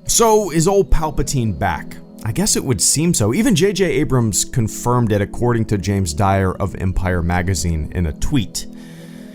So is old Palpatine back? I guess it would seem so. Even J.J. Abrams confirmed it according to James Dyer of Empire magazine in a tweet.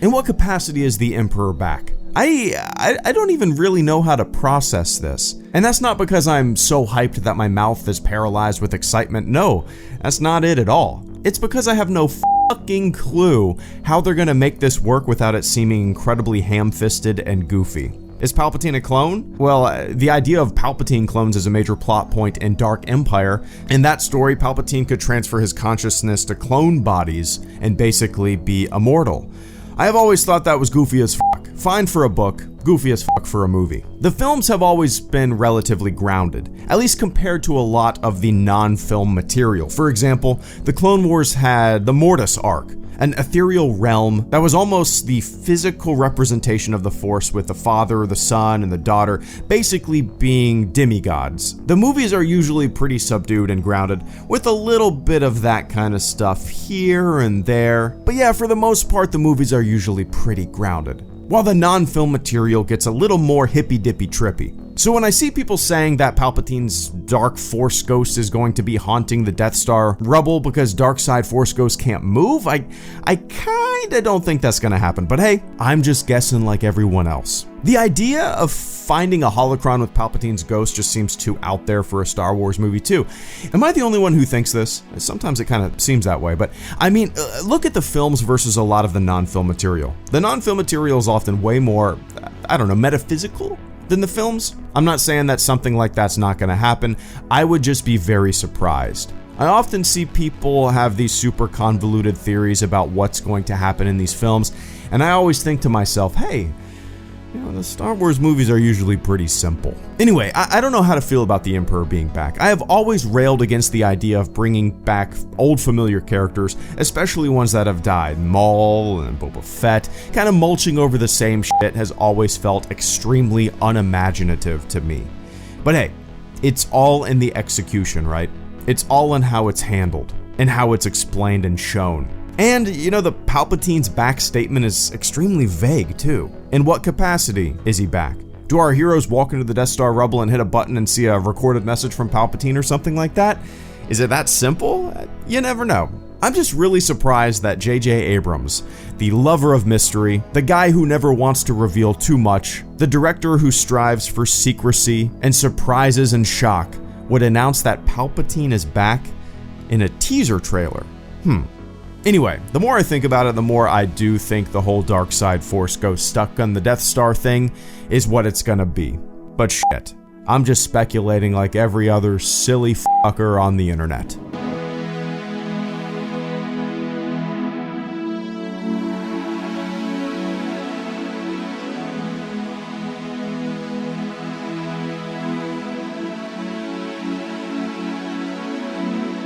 In what capacity is the Emperor back? I don't even really know how to process this. And that's not because I'm so hyped that my mouth is paralyzed with excitement. No, that's not it at all. It's because I have no fucking clue how they're gonna make this work without it seeming incredibly ham-fisted and goofy. Is Palpatine a clone? Well, the idea of Palpatine clones is a major plot point in Dark Empire. In that story, Palpatine could transfer his consciousness to clone bodies and basically be immortal. I have always thought that was goofy as fuck. Fine for a book, goofy as fuck for a movie. The films have always been relatively grounded, at least compared to a lot of the non-film material. For example, the Clone Wars had the Mortis arc, an ethereal realm that was almost the physical representation of the Force, with the father, the son, and the daughter basically being demigods. The movies are usually pretty subdued and grounded, with a little bit of that kind of stuff here and there. But yeah, for the most part, the movies are usually pretty grounded, while the non-film material gets a little more hippy-dippy trippy. So when I see people saying that Palpatine's Dark Force Ghost is going to be haunting the Death Star rubble because Dark Side Force Ghosts can't move, I kinda don't think that's gonna happen, but hey, I'm just guessing like everyone else. The idea of finding a holocron with Palpatine's ghost just seems too out there for a Star Wars movie too. Am I the only one who thinks this? Sometimes it kind of seems that way, but I mean, look at the films versus a lot of the non-film material. The non-film material is often way more, metaphysical than the films. I'm not saying that something like that's not going to happen. I would just be very surprised. I often see people have these super convoluted theories about what's going to happen in these films, and I always think to myself, hey, the Star Wars movies are usually pretty simple. Anyway, I don't know how to feel about the Emperor being back. I have always railed against the idea of bringing back old familiar characters, especially ones that have died. Maul and Boba Fett, kind of mulching over the same shit has always felt extremely unimaginative to me. But hey, it's all in the execution, right? It's all in how it's handled and how it's explained and shown. And, the Palpatine's back statement is extremely vague, too. In what capacity is he back? Do our heroes walk into the Death Star rubble and hit a button and see a recorded message from Palpatine or something like that? Is it that simple? You never know. I'm just really surprised that J.J. Abrams, the lover of mystery, the guy who never wants to reveal too much, the director who strives for secrecy and surprises and shock, would announce that Palpatine is back in a teaser trailer. Anyway, the more I think about it, the more I do think the whole Dark Side Force Ghost stuck on the Death Star thing is what it's gonna be. But shit, I'm just speculating like every other silly fucker on the internet.